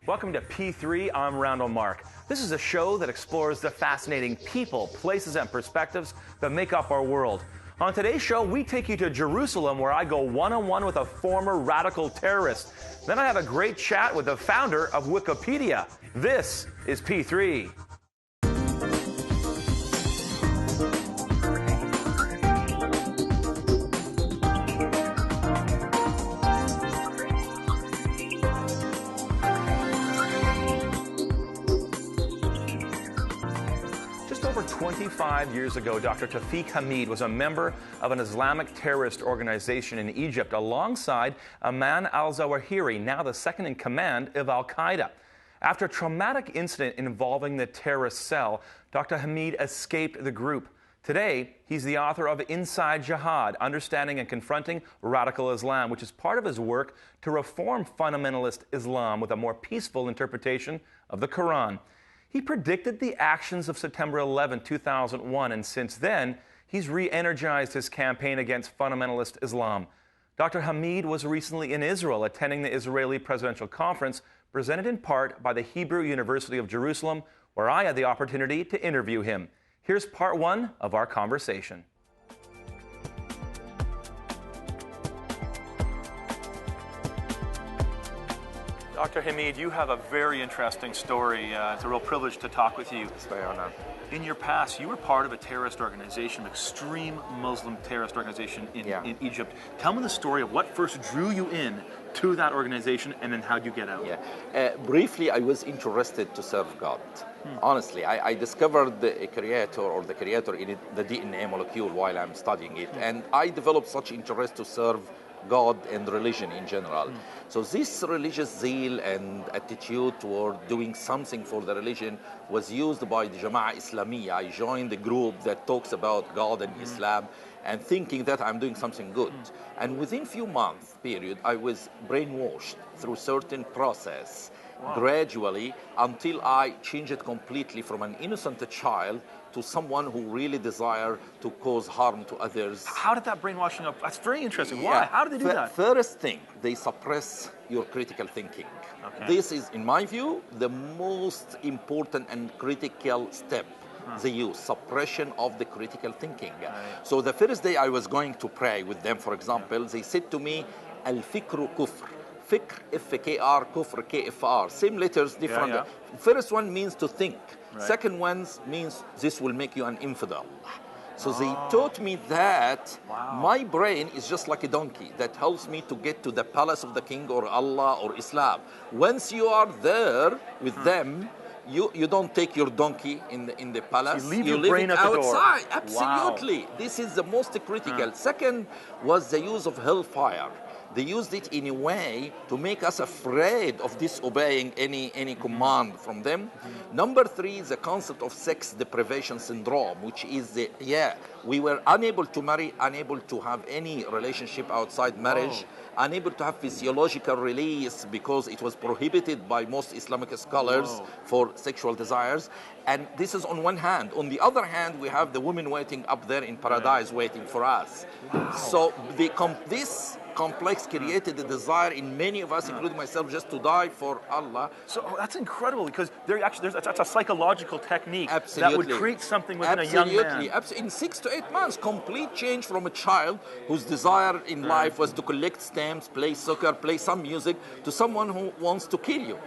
Welcome to P3, I'm Randall Mark. This is a show that explores the fascinating people, places, and perspectives that make up our world. On today's show, we take you to Jerusalem, where I go one-on-one with a former radical terrorist. Then I have a great chat with the founder of Wikipedia. This is P3. Over 25 years ago, Dr. Tawfik Hamid was a member of an Islamic terrorist organization in Egypt alongside Ayman al-Zawahiri, now the second in command of al-Qaeda. After a traumatic incident involving the terrorist cell, Dr. Hamid escaped the group. Today, he's the author of Inside Jihad, Understanding and Confronting Radical Islam, which is part of his work to reform fundamentalist Islam with a more peaceful interpretation of the Quran. He predicted the actions of September 11, 2001, and since then, he's re-energized his campaign against fundamentalist Islam. Dr. Hamid was recently in Israel attending the Israeli presidential conference, presented in part by the Hebrew University of Jerusalem, where I had the opportunity to interview him. Here's part one of our conversation. Dr. Hamid, you have a very interesting story. It's a real privilege to talk with you. It's very honored. In your past, you were part of a terrorist organization, an extreme Muslim terrorist organization in Egypt. Tell me the story of what first drew you in to that organization, and then how'd you get out? Briefly, I was interested to serve God. Honestly, I discovered the creator in the DNA molecule while I'm studying it, and I developed such interest to serve God and religion in general. So this religious zeal and attitude toward doing something for the religion was used by the Jama'ah Islamiyah. I joined the group that talks about God and Islam and thinking that I'm doing something good. And within few months period, I was brainwashed through certain process gradually until I changed it completely from an innocent child to someone who really desire to cause harm to others. How did that brainwashing up? That's very interesting. Why? How did they do that? First thing, they suppress your critical thinking. This is, in my view, the most important and critical step. They use suppression of the critical thinking. So the first day I was going to pray with them, for example, they said to me, Al-fikru kufr. Fikr, F-K-R, kufr, K-F-R. Same letters, different. First one means to think. Second one means this will make you an infidel. So they taught me that my brain is just like a donkey that helps me to get to the palace of the king or Allah or Islam. Once you are there with them, you don't take your donkey in the palace. So you leave your brain at the outside. door. Absolutely. This is the most critical. Second was the use of hellfire. They used it in a way to make us afraid of disobeying any command from them. Number three, the concept of sex deprivation syndrome, which is we were unable to marry, unable to have any relationship outside marriage, unable to have physiological release because it was prohibited by most Islamic scholars for sexual desires. And this is on one hand. On the other hand, we have the women waiting up there in paradise waiting for us. So this complex created a desire in many of us, including myself, just to die for Allah. So that's incredible, because that's a psychological technique that would create something within a young man. In 6 to 8 months, complete change from a child whose desire in life was to collect stamps, play soccer, play some music, to someone who wants to kill you.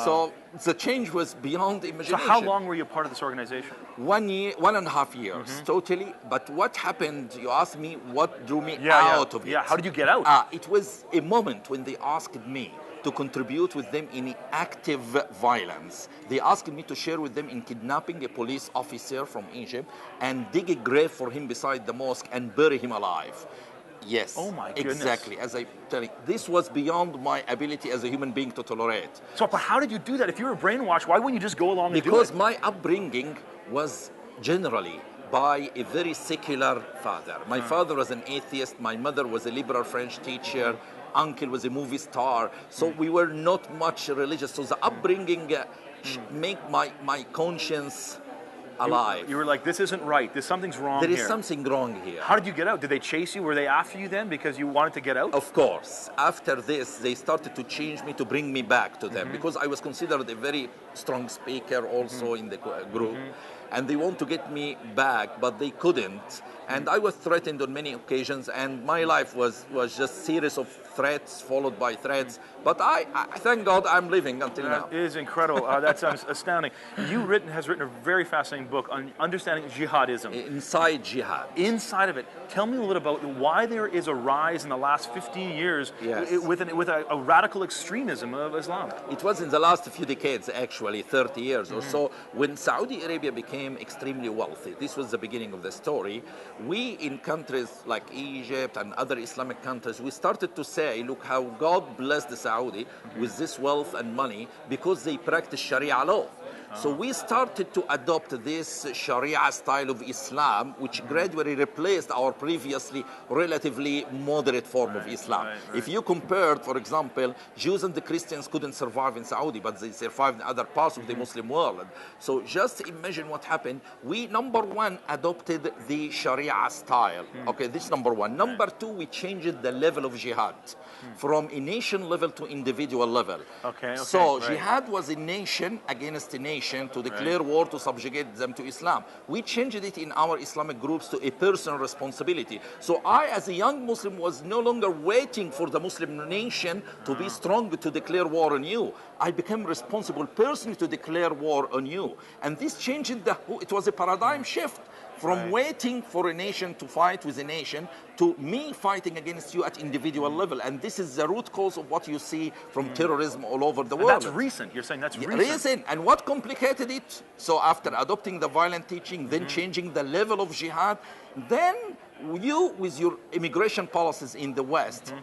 So the change was beyond imagination. So how long were you part of this organization? 1 year, 1.5 years, totally. But what happened, you asked me, what drew me out of it? How did you get out? It was a moment when they asked me to contribute with them in active violence. They asked me to share with them in kidnapping a police officer from Egypt and dig a grave for him beside the mosque and bury him alive. Yes. Oh my goodness. Exactly. As I tell you, this was beyond my ability as a human being to tolerate. So, but how did you do that? If you were brainwashed, why wouldn't you just go along and do it? Because my upbringing was generally by a very secular father. My father was an atheist. My mother was a liberal French teacher. Uncle was a movie star. So we were not much religious. So the upbringing make my conscience alive. You were like, this isn't right. Something's wrong There here. is something wrong here. How did you get out? Did they chase you? Were they after you then because you wanted to get out? Of course. After this, they started to change me to bring me back to them because I was considered a very strong speaker also in the group. And they want to get me back, but they couldn't. And I was threatened on many occasions, and my life was just series of threats followed by threats. But I thank God I'm living until now. It is incredible. That's astounding. Has written a very fascinating book on understanding jihadism. Inside jihad. Inside of it, tell me a little about why there is a rise in the last 15 years with a radical extremism of Islam. It was in the last few decades, actually, 30 years or so, when Saudi Arabia became extremely wealthy. This was the beginning of the story. We, in countries like Egypt and other Islamic countries, we started to say, look how God blessed the Saudi with this wealth and money because they practice Sharia law. So we started to adopt this Sharia style of Islam, which gradually replaced our previously relatively moderate form of Islam. If you compared, for example, Jews and the Christians couldn't survive in Saudi, but they survived in other parts of the Muslim world. So just imagine what happened. We, number one, adopted the Sharia style. Okay, this is number one. Number two, we changed the level of jihad from a nation level to individual level. So jihad was a nation against a nation to declare war, to subjugate them to Islam. We changed it in our Islamic groups to a personal responsibility. So I, as a young Muslim, was no longer waiting for the Muslim nation to be strong to declare war on you. I became responsible personally to declare war on you. And this changed it was a paradigm shift from waiting for a nation to fight with a nation to me fighting against you at individual level. And this is the root cause of what you see from terrorism all over the world. That's recent. You're saying that's recent. Recent. And what complicated it? So after adopting the violent teaching, then changing the level of jihad, then you, with your immigration policies in the West,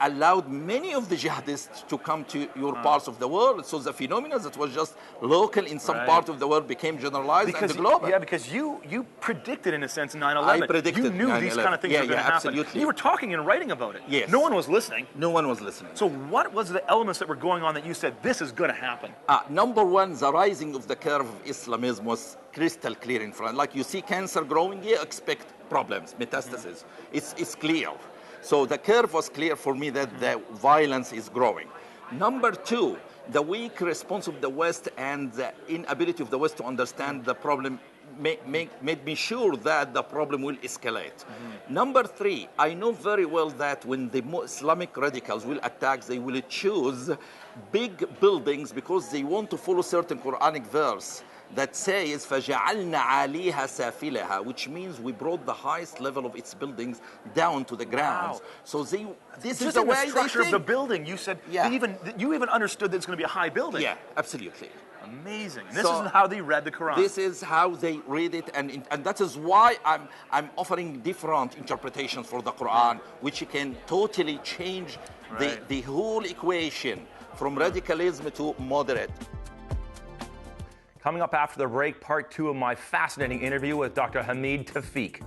allowed many of the jihadists to come to your parts of the world. So the phenomena that was just local in some part of the world became generalized and global. Yeah, because you predicted, in a sense, 9/11. I predicted You knew 9/11. these kind of things were going to happen. Absolutely. You were talking and writing about it. Yes. No one was listening. No one was listening. So what was the elements that were going on that you said, this is going to happen? Number one, the rising of the curve of Islamism was crystal clear in front. Like you see cancer growing, you expect problems, metastasis. It's clear. So the curve was clear for me that the violence is growing. Number two, the weak response of the West and the inability of the West to understand the problem made me sure that the problem will escalate. Number three, I know very well that when the Islamic radicals will attack, they will choose big buildings because they want to follow certain Quranic verse that says فَجَعَلْنَا عَلِيهَا سَافِلَهَا, which means we brought the highest level of its buildings down to the ground. Wow. So this is Just the in way the structure they of the think. building, you said, you even understood that it's going to be a high building. Yeah, absolutely. Amazing. This is how they read the Quran. This is how they read it, and that is why I'm offering different interpretations for the Quran, which can totally change the whole equation from radicalism to moderate. Coming up after the break, part 2 of my fascinating interview with Dr. Hamid Tawfik.